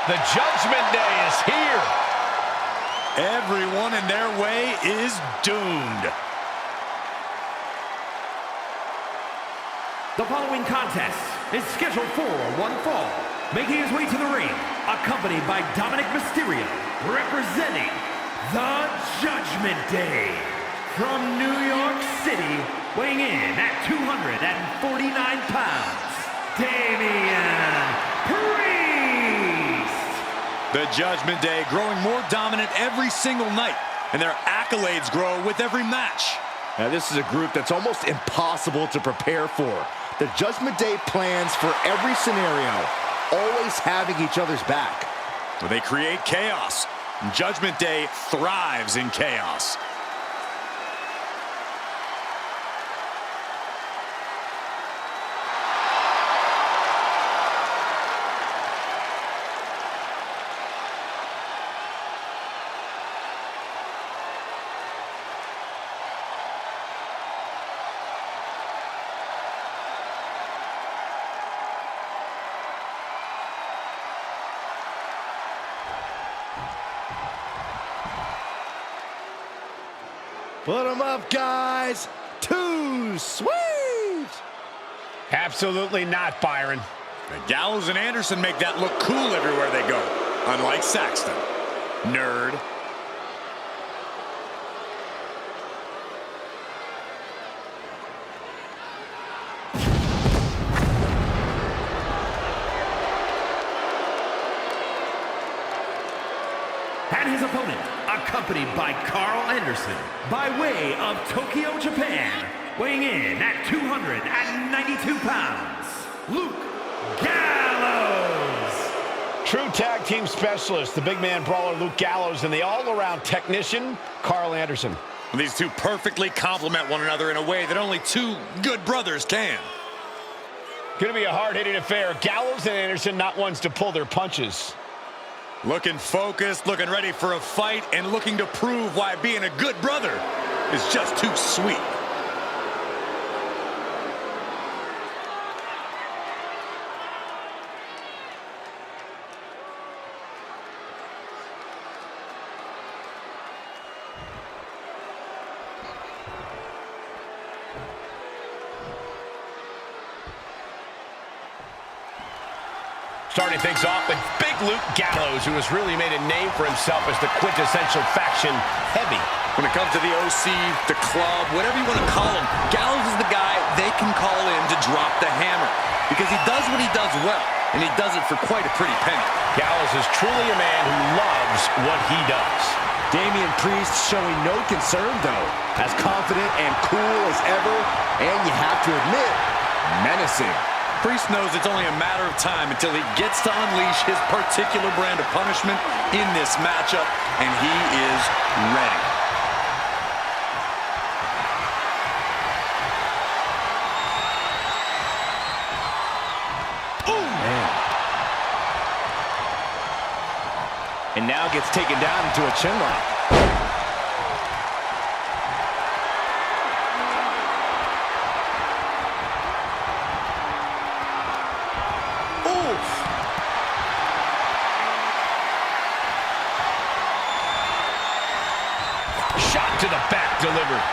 The Judgment Day is here. Everyone in their way is doomed. The following contest is scheduled for one fall. Making his way to the ring, accompanied by Dominic Mysterio, representing the Judgment Day. From New York City, weighing in at 249 pounds, Damian Priest. The Judgment Day growing more dominant every single night, and their accolades grow with every match. Now, this is a group that's almost impossible to prepare for. The Judgment Day plans for every scenario, always having each other's back. Well, they create chaos. Judgment Day thrives in chaos. Put them up, guys. Too sweet. Absolutely not, Byron. The Gallows and Anderson make that look cool everywhere they go, unlike Saxton. Nerd. And his opponent, accompanied by Carl Anderson, by way of Tokyo, Japan, weighing in at 292 pounds, Luke Gallows. True tag team specialist, the big man brawler Luke Gallows, and the all-around technician, Carl Anderson. These two perfectly complement one another in a way that only two good brothers can. Gonna be a hard-hitting affair. Gallows and Anderson not ones to pull their punches. Looking focused, looking ready for a fight, and looking to prove why being a good brother is just too sweet. Starting things off with big Luke Gallows, who has really made a name for himself as the quintessential faction heavy. When it comes to the OC, the club, whatever you want to call him, Gallows is the guy they can call in to drop the hammer. Because he does what he does well, and he does it for quite a pretty penny. Gallows is truly a man who loves what he does. Damian Priest showing no concern, though. As confident and cool as ever, and you have to admit, menacing. Priest knows it's only a matter of time until he gets to unleash his particular brand of punishment in this matchup, and he is ready. Ooh, man. And now gets taken down into a chin lock. Shot to the back delivered.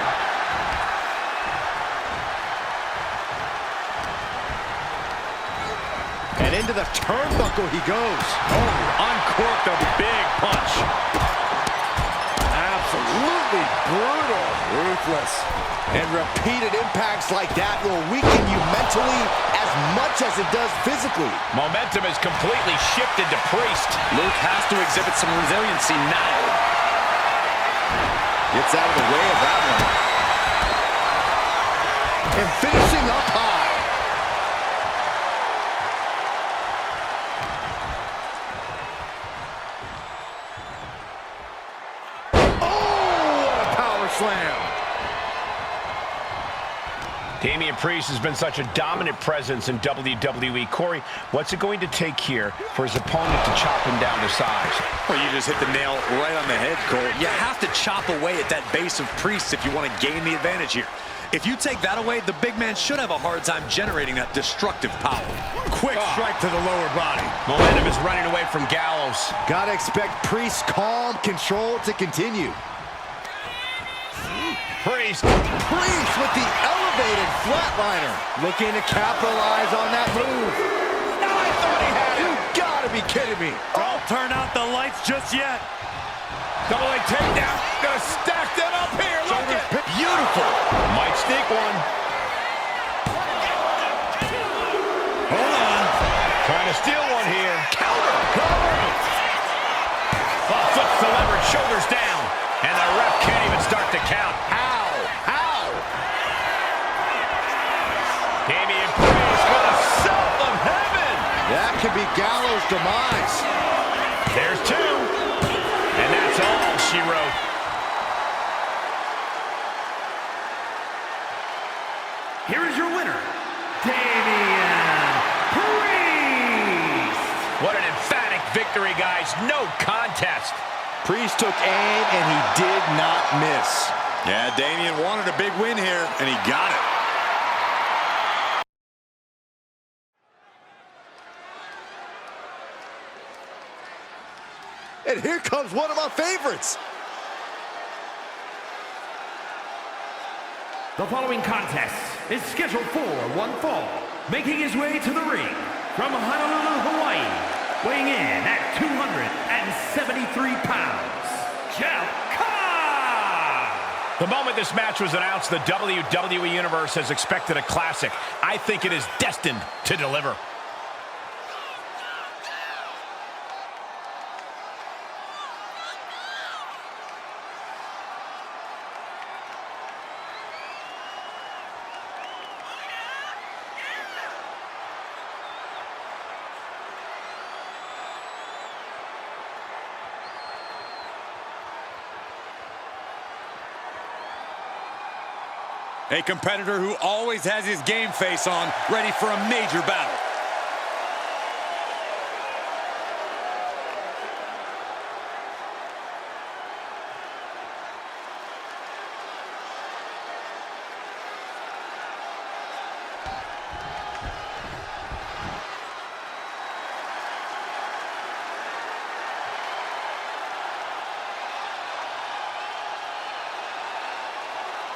And into the turnbuckle he goes. Oh, uncorked a big punch. Absolutely brutal. Ruthless. And repeated impacts like that will weaken you mentally as much as it does physically. Momentum has completely shifted to Priest. Luke has to exhibit some resiliency now. Gets out of the way of that one. And finishing up high. Oh, what a power slam. Damian Priest has been such a dominant presence in WWE. Corey, what's it going to take here for his opponent to chop him down to size? Well, you just hit the nail right on the head, Cole. You have to chop away at that base of Priest if you want to gain the advantage here. If you take that away, the big man should have a hard time generating that destructive power. Quick strike to the lower body. Momentum is running away from Gallows. Gotta expect Priest's calm control to continue. Priest With the elevated flatliner. Looking to capitalize on that move. No, I thought he had it. You gotta be kidding me. Don't turn out the lights just yet. Double leg takedown. Gonna stack that up here. Look at it. Beautiful. Might sneak one. Hold on. Trying to steal one here. Counter. Oh, foot's delivered. Shoulders down. And the ref can't even start to count. How? Damian Priest with a self of heaven. That could be Gallows' demise. There's two. And that's all she wrote. Here is your winner, Damian Priest. What an emphatic victory, guys. No contest. Priest took aim and he did not miss. Yeah, Damian wanted a big win here, and he got it. And here comes one of my favorites. The following contest is scheduled for one fall. Making his way to the ring from Honolulu, Hawaii, weighing in at 273 pounds, Cobb. The moment this match was announced, the WWE Universe has expected a classic. I think it is destined to deliver. A competitor who always has his game face on, ready for a major battle.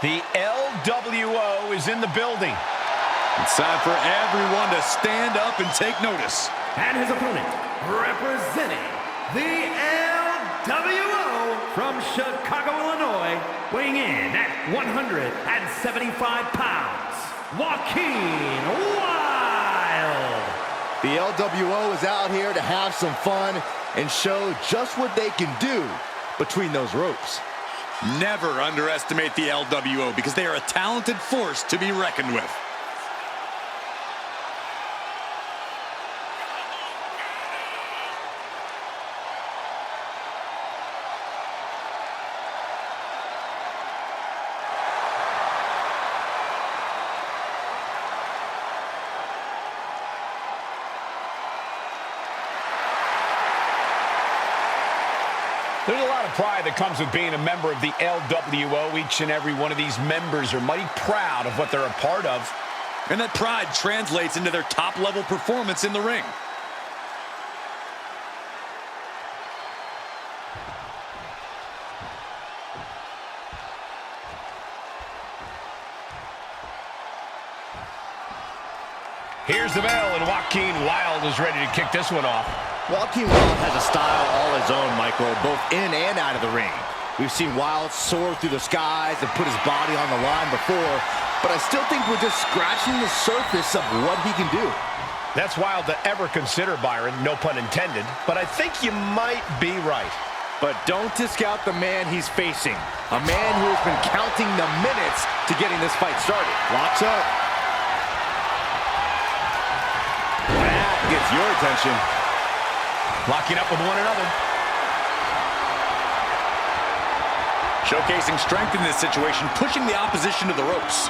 The LWO is in the building. It's time for everyone to stand up and take notice. And his opponent, representing the LWO from Chicago, Illinois, weighing in at 175 pounds, Joaquin Wilde. The LWO is out here to have some fun and show just what they can do between those ropes. Never underestimate the LWO because they are a talented force to be reckoned with. There's a lot of pride that comes with being a member of the LWO. Each and every one of these members are mighty proud of what they're a part of. And that pride translates into their top-level performance in the ring. Here's the bell, and Joaquin Wilde is ready to kick this one off. Joaquin Wilde has a style all his own, Michael, both in and out of the ring. We've seen Wilde soar through the skies and put his body on the line before, but I still think we're just scratching the surface of what he can do. That's wild to ever consider, Byron, no pun intended, but I think you might be right. But don't discount the man he's facing, a man who has been counting the minutes to getting this fight started. Locks up. That gets your attention. Locking up with one another. Showcasing strength in this situation, pushing the opposition to the ropes.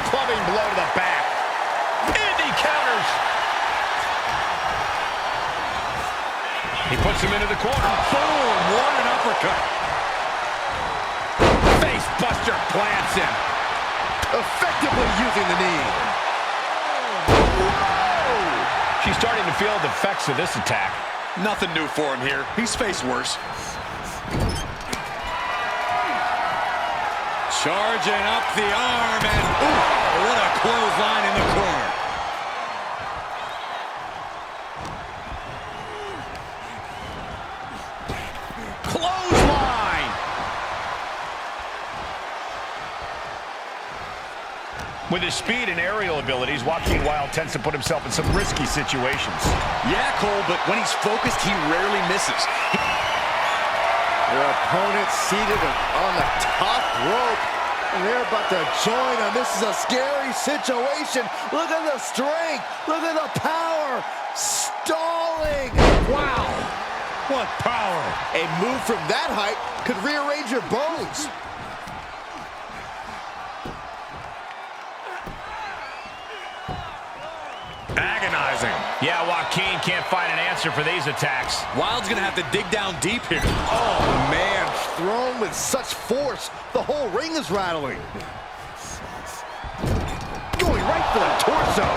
Clubbing blow to the back. And he counters. He puts him into the corner. Boom! What an uppercut. Face buster plants him. Effectively using the knee. Whoa! She's starting to feel the effects of this attack. Nothing new for him here. He's faced worse. Charging up the arm, and ooh, what a clothesline in the corner. Clothesline! With his speed and aerial abilities, Joaquin Wilde tends to put himself in some risky situations. Yeah, Cole, but when he's focused, he rarely misses. Their opponent seated on the top rope, and they're about to join them. This is a scary situation. Look at the strength. Look at the power. Stalling. Wow. What power. A move from that height could rearrange your bones. Agonizing. Yeah, Joaquin can't find an answer for these attacks. Wilde's going to have to dig down deep here. Oh, man. Thrown with such force, the whole ring is rattling. Going right for the torso.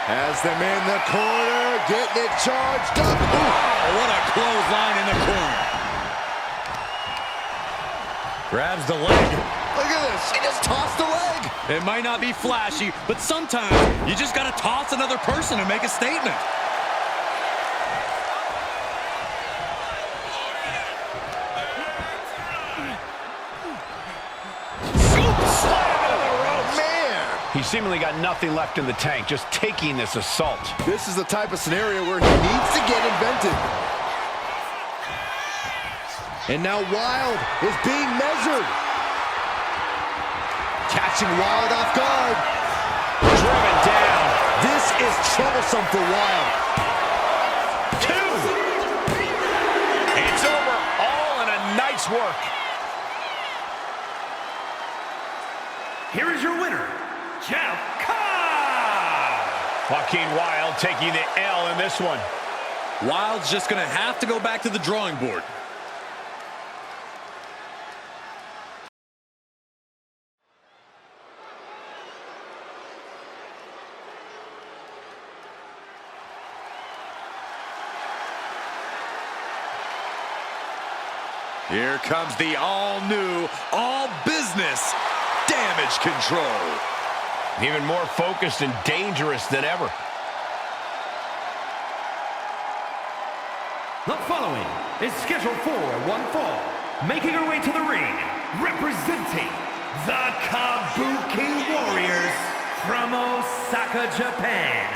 Has them in the corner, getting it charged up. Oh, what a clothesline in the corner. Grabs the leg. Look at this, she just tossed the leg. It might not be flashy, but sometimes you just got to toss another person and make a statement. He seemingly got nothing left in the tank, just taking this assault. This is the type of scenario where he needs to get inventive. And now Wilde is being measured. Catching Wilde off guard. Driven down. This is troublesome for Wilde. 2. It's over, all in a nice work. Here is your winner, Cobb! Joaquin Wilde taking the L in this one. Wilde's just going to have to go back to the drawing board. Here comes the all-new, all-business Damage Control. Even more focused and dangerous than ever. The following is scheduled for one fall. Making her way to the ring, representing the Kabuki Warriors from Osaka, Japan,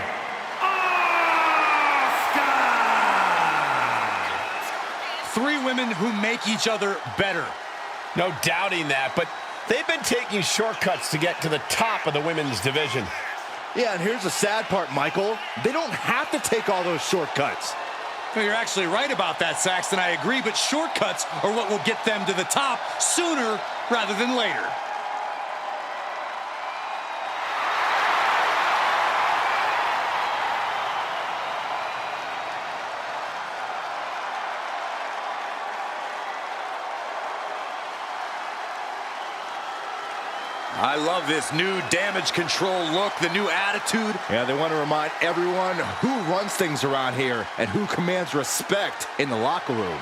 Asuka! 3 women who make each other better. No doubting that, but they've been taking shortcuts to get to the top of the women's division. Yeah, and here's the sad part, Michael. They don't have to take all those shortcuts. Well, you're actually right about that, Saxton. I agree, but shortcuts are what will get them to the top sooner rather than later. I love this new Damage Control look, the new attitude. Yeah, they want to remind everyone who runs things around here and who commands respect in the locker room.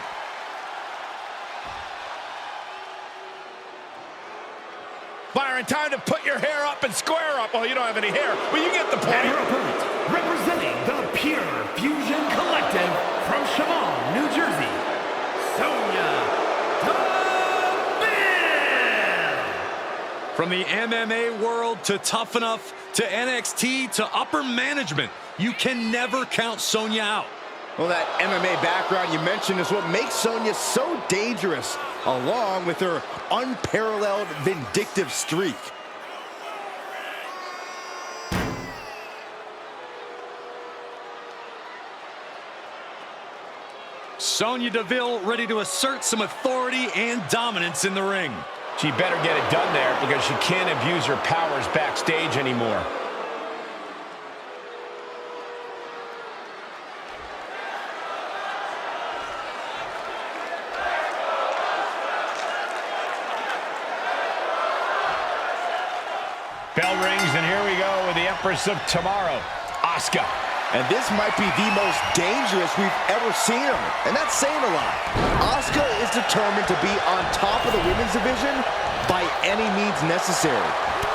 Byron, time to put your hair up and square up. Well, you don't have any hair, but you get the point. And her opponent, representing the Pure Fusion Collective from Shaman, New Jersey, Sonya. From the MMA world to Tough Enough to NXT to upper management, you can never count Sonya out. Well, that MMA background you mentioned is what makes Sonya so dangerous, along with her unparalleled vindictive streak. Sonya Deville ready to assert some authority and dominance in the ring. She better get it done there because she can't abuse her powers backstage anymore. Bell rings, and here we go with the Empress of Tomorrow, Asuka. And this might be the most dangerous we've ever seen her. And that's saying a lot. Asuka is determined to be on top of the women's division by any means necessary.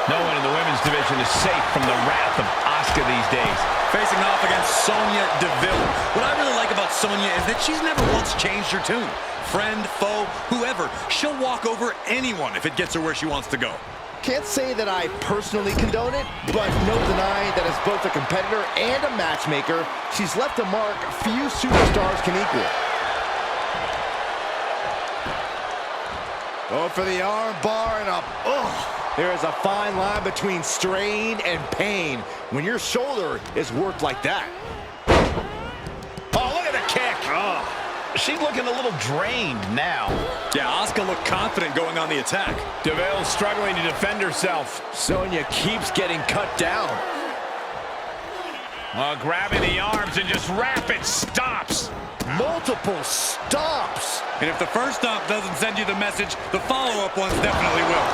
No one in the women's division is safe from the wrath of Asuka these days. Facing off against Sonya Deville. What I really like about Sonya is that she's never once changed her tune. Friend, foe, whoever, she'll walk over anyone if it gets her where she wants to go. Can't say that I personally condone it, but no denying that as both a competitor and a matchmaker, she's left a mark few superstars can equal. Go for the arm bar and up. There is a fine line between strain and pain when your shoulder is worked like that. Oh, look at the kick. She's looking a little drained now. Yeah, Asuka looked confident going on the attack. Deville struggling to defend herself. Sonya keeps getting cut down. Grabbing the arms and just rapid stops. Multiple stops. And if the first stop doesn't send you the message, the follow-up ones definitely will.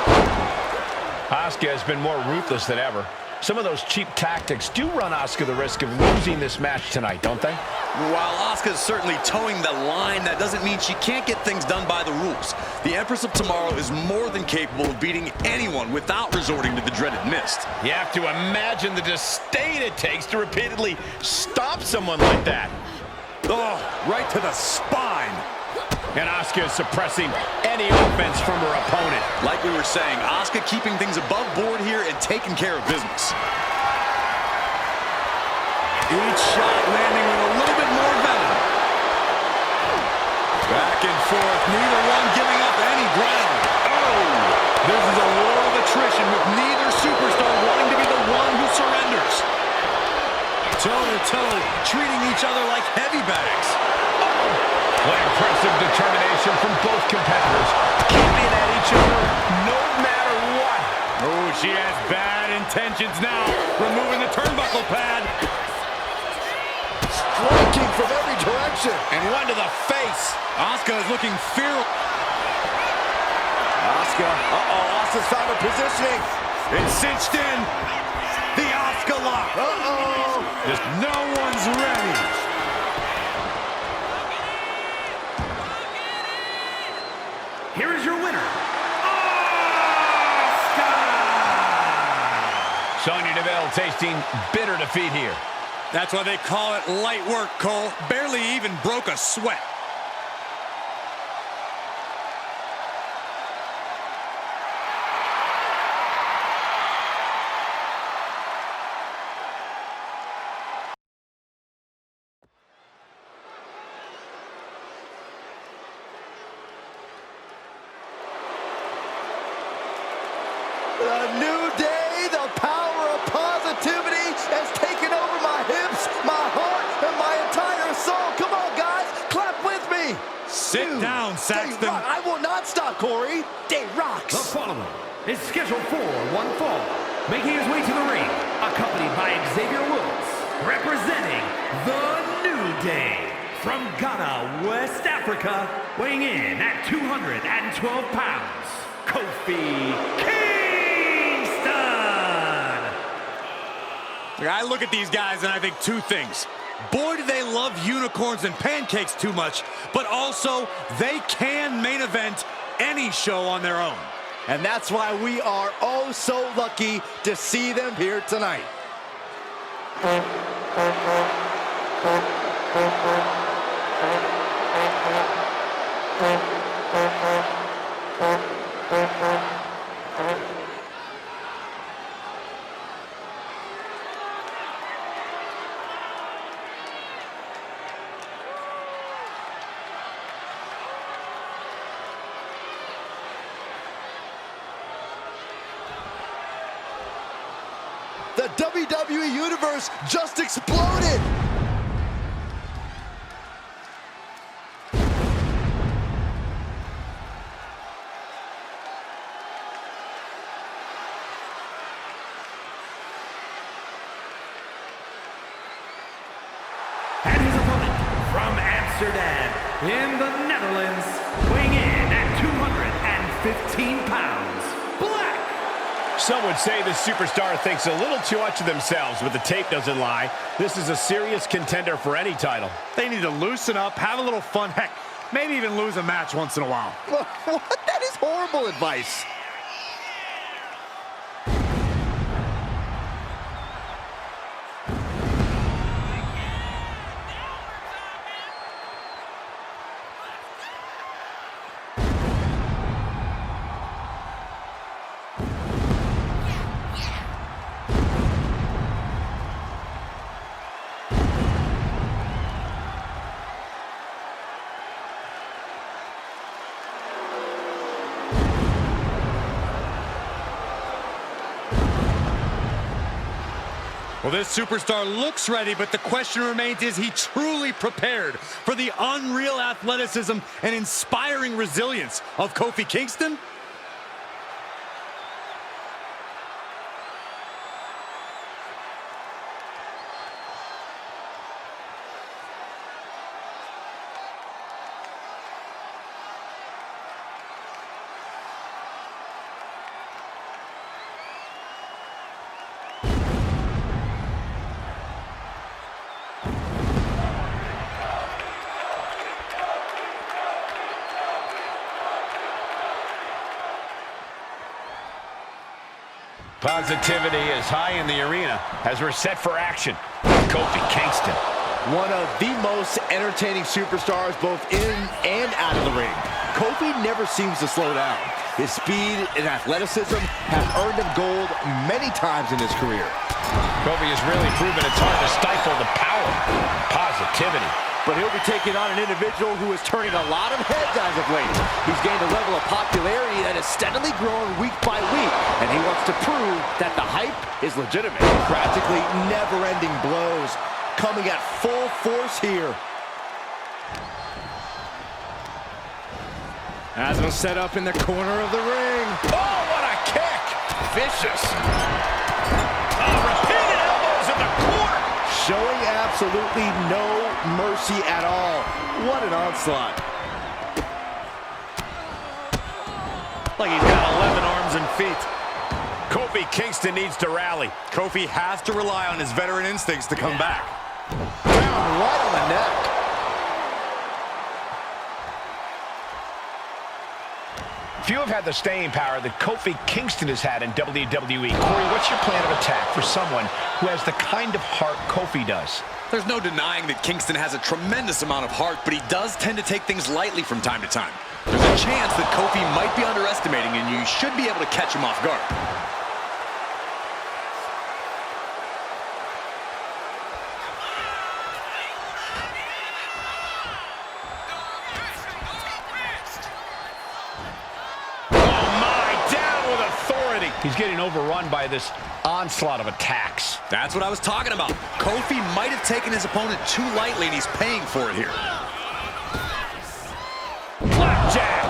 Asuka has been more ruthless than ever. Some of those cheap tactics do run Asuka the risk of losing this match tonight, don't they? While Asuka's certainly towing the line, that doesn't mean she can't get things done by the rules. The Empress of Tomorrow is more than capable of beating anyone without resorting to the dreaded mist. You have to imagine the disdain it takes to repeatedly stop someone like that. Oh, right to the spine. And Asuka is suppressing any offense from her opponent. Like we were saying, Asuka keeping things above board here and taking care of business. Each shot landing with a little bit more venom. Back and forth, neither one giving up any ground. Oh, this is a war of attrition with neither superstar wanting to be the one who surrenders. Toe-to-toe, treating each other like heavy bags. What impressive determination from both competitors, keeping at each other no matter what. Oh, she has bad intentions now, removing the turnbuckle pad. Striking from every direction. And one to the face. Asuka is looking fearful. Asuka, Asuka's found her positioning. It's cinched in. The Asuka lock. Just no one's ready. Here is your winner, Asuka! Sonya Deville tasting bitter defeat here. That's why they call it light work, Cole. Barely even broke a sweat. A new day, the power of positivity has taken over my hips, my heart, and my entire soul. Come on, guys, clap with me. Sit down, Saxton. I will not stop, Corey. Day rocks. The following is scheduled for one fall, making his way to the ring, accompanied by Xavier Woods, representing the New Day. From Ghana, West Africa, weighing in at 212 pounds, Kofi Kingston! I look at these guys and I think two things. Boy, do they love unicorns and pancakes too much, but also they can main event any show on their own. And that's why we are oh so lucky to see them here tonight. The WWE Universe just exploded! And his opponent from Amsterdam in the Netherlands, weighing in at 215 pounds, Black. Some would say the superstar thinks a little too much of themselves, but the tape doesn't lie. This is a serious contender for any title. They need to loosen up, have a little fun, heck, maybe even lose a match once in a while. What? That is horrible advice. Well, this superstar looks ready, but the question remains, is he truly prepared for the unreal athleticism and inspiring resilience of Kofi Kingston? Positivity is high in the arena as we're set for action. Kofi Kingston. One of the most entertaining superstars both in and out of the ring. Kofi never seems to slow down. His speed and athleticism have earned him gold many times in his career. Kofi has really proven it's hard to stifle the power. Positivity. But he'll be taking on an individual who is turning a lot of heads as of late. He's gained a level of popularity that is steadily growing week by week, and he wants to prove that the hype is legitimate. Practically never-ending blows coming at full force here. Has him set up in the corner of the ring. Oh, what a kick! Vicious. Oh, repeated elbows in the corner. Showing absolutely no mercy at all. What an onslaught. Like he's got 11 arms and feet. Kofi Kingston needs to rally. Kofi has to rely on his veteran instincts to come back. Down right on the neck. Few have had the staying power that Kofi Kingston has had in WWE. Corey, what's your plan of attack for someone who has the kind of heart Kofi does? There's no denying that Kingston has a tremendous amount of heart, but he does tend to take things lightly from time to time. There's a chance that Kofi might be underestimating, and you should be able to catch him off guard. He's getting overrun by this onslaught of attacks. That's what I was talking about. Kofi might have taken his opponent too lightly, and he's paying for it here. Flapjack!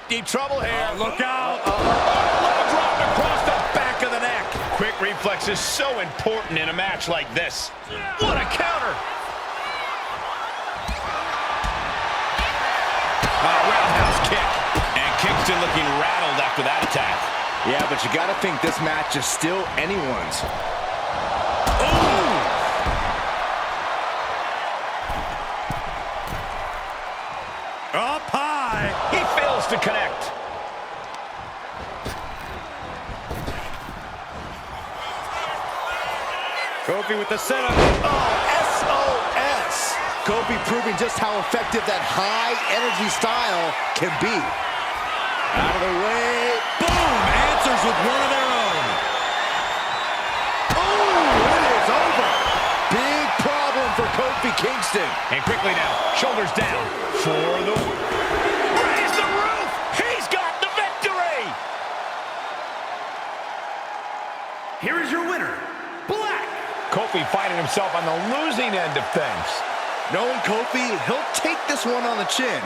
Deep trouble here. Oh, look out! Leg drop across the back of the neck. Quick reflex is so important in a match like this. What a counter! Roundhouse kick. And Kingston looking rattled after that attack. Yeah, but you got to think this match is still anyone's. Ooh! Up high. He fails to connect. Kofi with the setup. Oh, SOS. Kofi proving just how effective that high-energy style can be. Out of the way. Boom! Answers with one of their own. Oh, it is over. Big problem for Kofi Kingston. And quickly now, shoulders down for the win. Raise the roof! He's got the victory! Here is your winner, Black. Kofi finding himself on the losing end of things. Knowing Kofi, he'll take this one on the chin.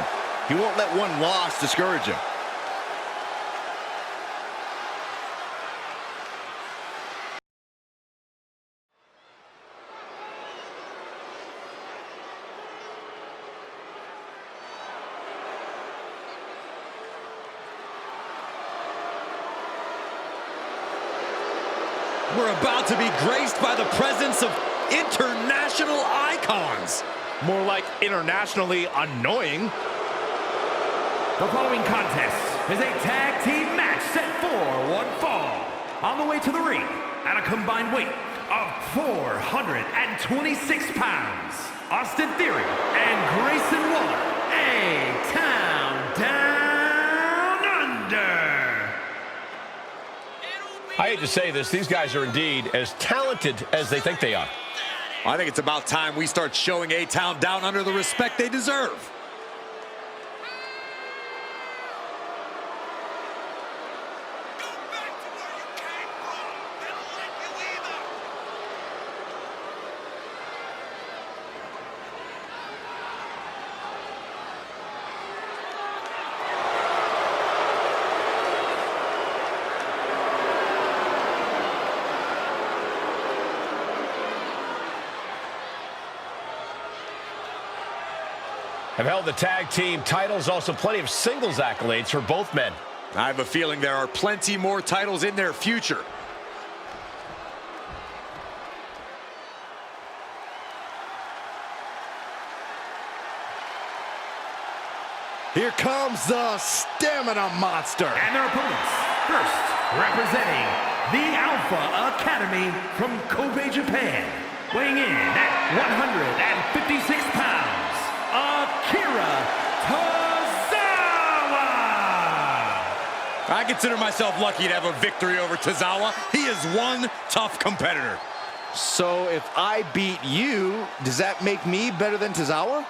He won't let one loss discourage him. We're about to be graced by the presence of international icons. More like internationally annoying. The following contest is a tag team match set for one fall. On the way to the ring, at a combined weight of 426 pounds, Austin Theory and Grayson Wilde, A-Town Down Under. I hate to say this, these guys are indeed as talented as they think they are. I think it's about time we start showing A-Town Down Under the respect they deserve. Have held the tag team titles, also plenty of singles accolades for both men. I have a feeling there are plenty more titles in their future. Here comes the Stamina Monster. And their opponents, first representing the Alpha Academy from Kobe, Japan, weighing in at 156 pounds, Akira Tozawa! I consider myself lucky to have a victory over Tozawa. He is one tough competitor. So if I beat you, does that make me better than Tozawa?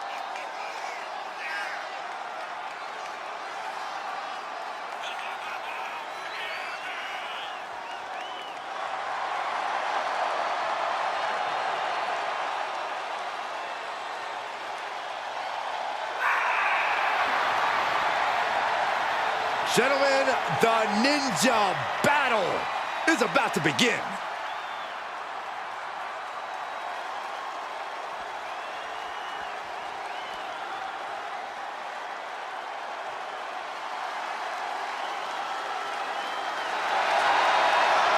Gentlemen, the Ninja Battle is about to begin.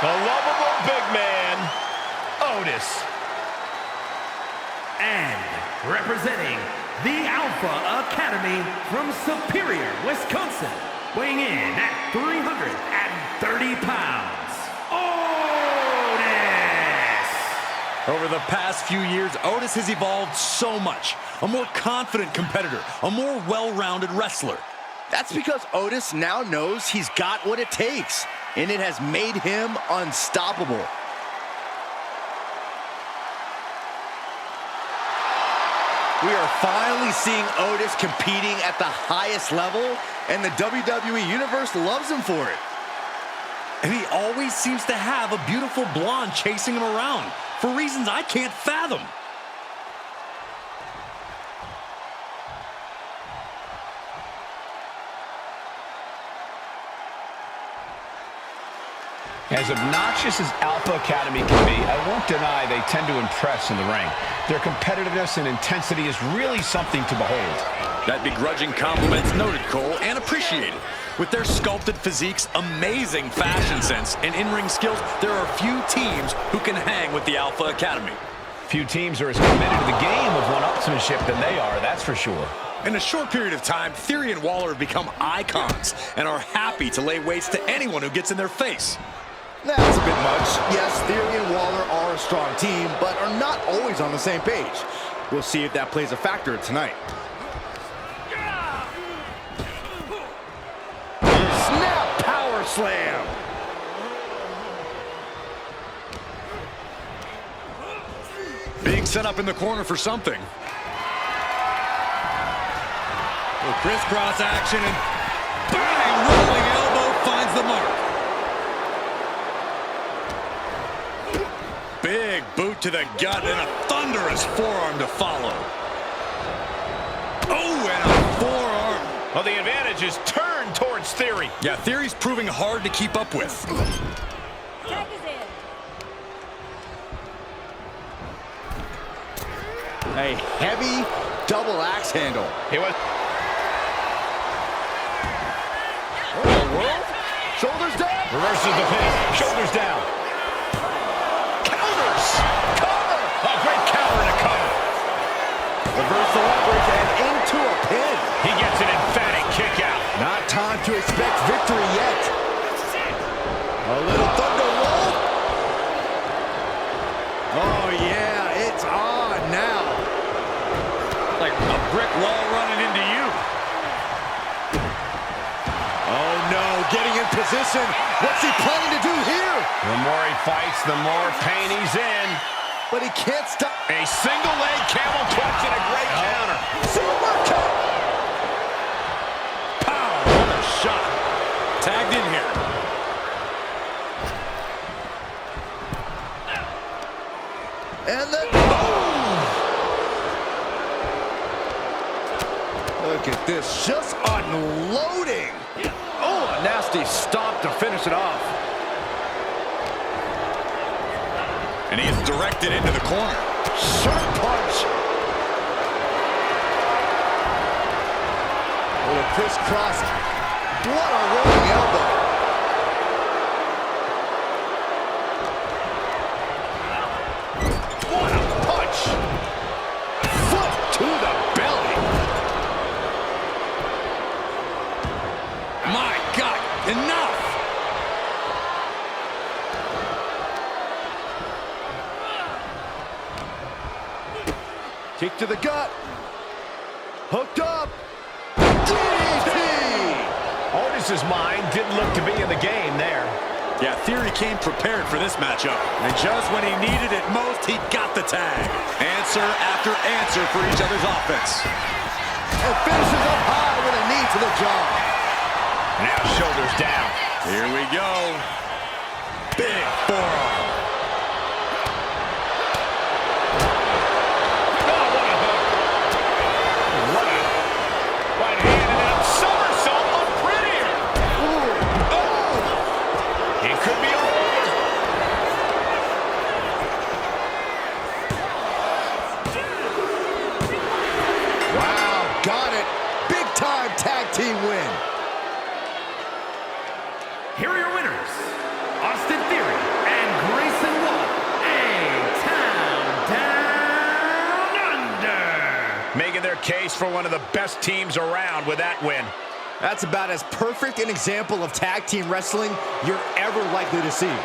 The lovable big man, Otis. And representing the Alpha Academy from Superior, Wisconsin, weighing in at 330 pounds, Otis! Over the past few years, Otis has evolved so much. A more confident competitor, a more well-rounded wrestler. That's because Otis now knows he's got what it takes, and it has made him unstoppable. We are finally seeing Otis competing at the highest level, and the WWE Universe loves him for it. And he always seems to have a beautiful blonde chasing him around for reasons I can't fathom. As obnoxious as Alpha Academy can be, I won't deny they tend to impress in the ring. Their competitiveness and intensity is really something to behold. That begrudging compliment's noted, Cole, and appreciated. With their sculpted physiques, amazing fashion sense, and in-ring skills, there are few teams who can hang with the Alpha Academy. Few teams are as committed to the game of one-upsmanship than they are, that's for sure. In a short period of time, Theory and Waller have become icons and are happy to lay waste to anyone who gets in their face. That's a bit much. Yes, Theory and Waller are a strong team, but are not always on the same page. We'll see if that plays a factor tonight. Snap power slam. Being set up in the corner for something. Well, crisscross action and bang! Rolling elbow finds the mark. Big boot to the gut and a thunderous forearm to follow. Oh, and a forearm. Well, the advantage is turned towards Theory. Yeah, Theory's proving hard to keep up with. Tag is in. A heavy double axe handle. He was... What in the world? Shoulders down. Reverses the pin. Shoulders down. to expect victory yet. A little thunder roll. Oh, yeah, it's on now. Like a brick wall running into you. Oh, no, getting in position. What's he planning to do here? The more he fights, the more pain he's in. But he can't stop. A single leg camel clutch and a great counter. Super kick. Pow! What a shot. Tagged in here. And then boom! Look at this, just unloading. Oh, a nasty stop to finish it off. And he is directed into the corner. Sharp punch. What a crisscross. What a rolling elbow. What a punch! Foot to the belly. My God, enough! Kick to the gut. Hooked up. DDT. Otis's mind didn't look to be in the game there. Yeah, Theory came prepared for this matchup. And just when he needed it most, he got the tag. Answer after answer for each other's offense. And finishes up high with a knee to the jaw. Now shoulders down. Here we go. Big forearm. Team win. Here are your winners, Austin Theory and Grayson Wilde, Town Down Under. Making their case for one of the best teams around with that win. That's about as perfect an example of tag team wrestling you're ever likely to see.